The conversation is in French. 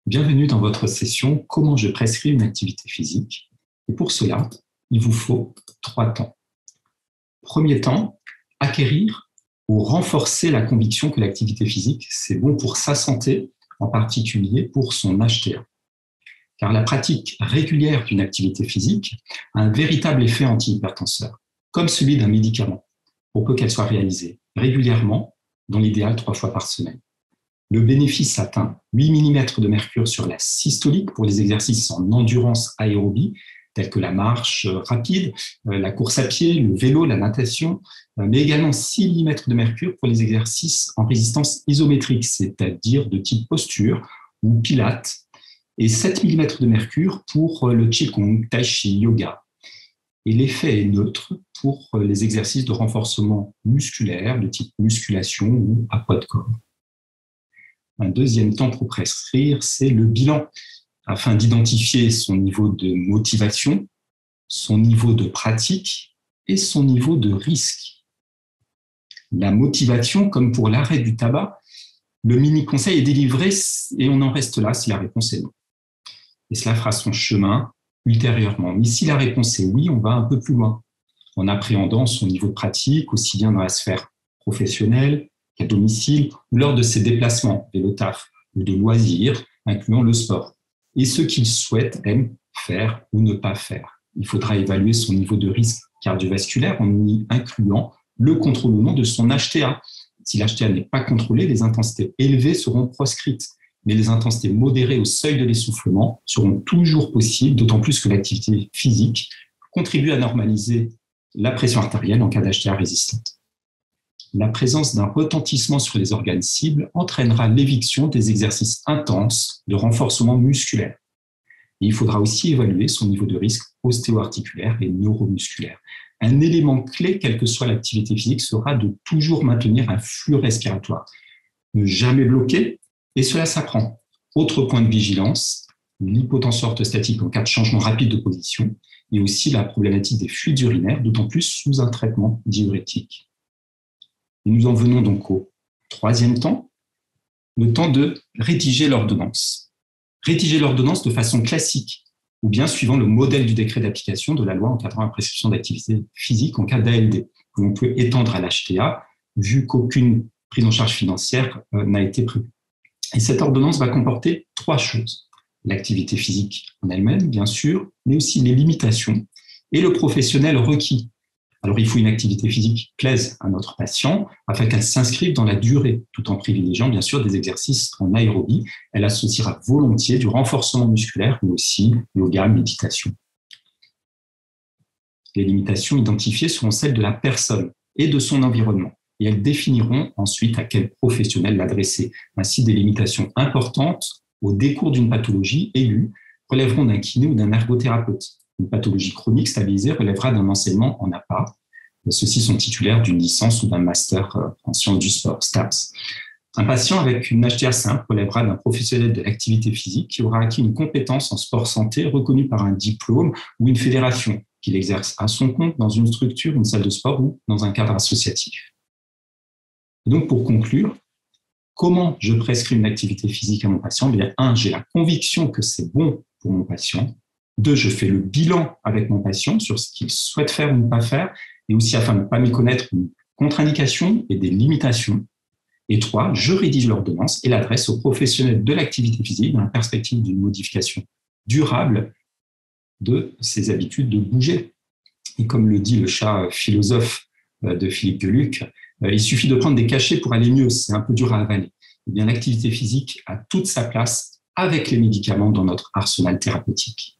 Bienvenue dans votre session « Comment je prescris une activité physique ?» Et pour cela, il vous faut 3 temps. Premier temps, acquérir ou renforcer la conviction que l'activité physique, c'est bon pour sa santé, en particulier pour son HTA. Car la pratique régulière d'une activité physique a un véritable effet antihypertenseur, comme celui d'un médicament, pour peu qu'elle soit réalisée régulièrement, dans l'idéal 3 fois par semaine. Le bénéfice atteint 8 mm de mercure sur la systolique pour les exercices en endurance aérobie, tels que la marche rapide, la course à pied, le vélo, la natation, mais également 6 mm de mercure pour les exercices en résistance isométrique, c'est-à-dire de type posture ou pilates, et 7 mm de mercure pour le qigong, tai chi, yoga. Et l'effet est neutre pour les exercices de renforcement musculaire de type musculation ou à poids de corps. Un deuxième temps pour prescrire, c'est le bilan, afin d'identifier son niveau de motivation, son niveau de pratique et son niveau de risque. La motivation, comme pour l'arrêt du tabac, le mini-conseil est délivré et on en reste là si la réponse est non. Et cela fera son chemin ultérieurement. Mais si la réponse est oui, on va un peu plus loin, en appréhendant son niveau de pratique, aussi bien dans la sphère professionnelle qu'à domicile, ou lors de ses déplacements, vélo taf ou de loisirs, incluant le sport, et ce qu'il souhaite, aime faire ou ne pas faire. Il faudra évaluer son niveau de risque cardiovasculaire en y incluant le contrôle ou non de son HTA. Si l'HTA n'est pas contrôlé, les intensités élevées seront proscrites, mais les intensités modérées au seuil de l'essoufflement seront toujours possibles, d'autant plus que l'activité physique contribue à normaliser la pression artérielle en cas d'HTA résistante. La présence d'un retentissement sur les organes cibles entraînera l'éviction des exercices intenses de renforcement musculaire. Et il faudra aussi évaluer son niveau de risque ostéo-articulaire et neuromusculaire. Un élément clé, quelle que soit l'activité physique, sera de toujours maintenir un flux respiratoire. Ne jamais bloquer, et cela s'apprend. Autre point de vigilance, l'hypotension orthostatique en cas de changement rapide de position, et aussi la problématique des fluides urinaires, d'autant plus sous un traitement diurétique. Et nous en venons donc au 3e temps, le temps de rédiger l'ordonnance. Rédiger l'ordonnance de façon classique, ou bien suivant le modèle du décret d'application de la loi encadrant la prescription d'activité physique en cas d'ALD, que l'on peut étendre à l'HTA, vu qu'aucune prise en charge financière n'a été prévue. Et cette ordonnance va comporter 3 choses. L'activité physique en elle-même, bien sûr, mais aussi les limitations et le professionnel requis. Alors, il faut une activité physique plaise à notre patient afin qu'elle s'inscrive dans la durée, tout en privilégiant, bien sûr, des exercices en aérobie. Elle associera volontiers du renforcement musculaire, mais aussi yoga, méditation. Les limitations identifiées seront celles de la personne et de son environnement. Et elles définiront ensuite à quel professionnel l'adresser. Ainsi, des limitations importantes au décours d'une pathologie aiguë relèveront d'un kiné ou d'un ergothérapeute. Une pathologie chronique stabilisée relèvera d'un enseignement en APA. Ceux-ci sont titulaires d'une licence ou d'un master en sciences du sport, STAPS. Un patient avec une HTA simple relèvera d'un professionnel de l'activité physique qui aura acquis une compétence en sport santé reconnue par un diplôme ou une fédération qu'il exerce à son compte dans une structure, une salle de sport ou dans un cadre associatif. Et donc, pour conclure, comment je prescris une activité physique à mon patient ? Bien, 1, j'ai la conviction que c'est bon pour mon patient. 2, je fais le bilan avec mon patient sur ce qu'il souhaite faire ou ne pas faire, et aussi afin de ne pas méconnaître une contre-indication et des limitations. Et 3, je rédige l'ordonnance et l'adresse aux professionnels de l'activité physique dans la perspective d'une modification durable de ses habitudes de bouger. Et comme le dit le chat philosophe de Philippe Geluck, il suffit de prendre des cachets pour aller mieux, c'est un peu dur à avaler. Eh bien, l'activité physique a toute sa place avec les médicaments dans notre arsenal thérapeutique.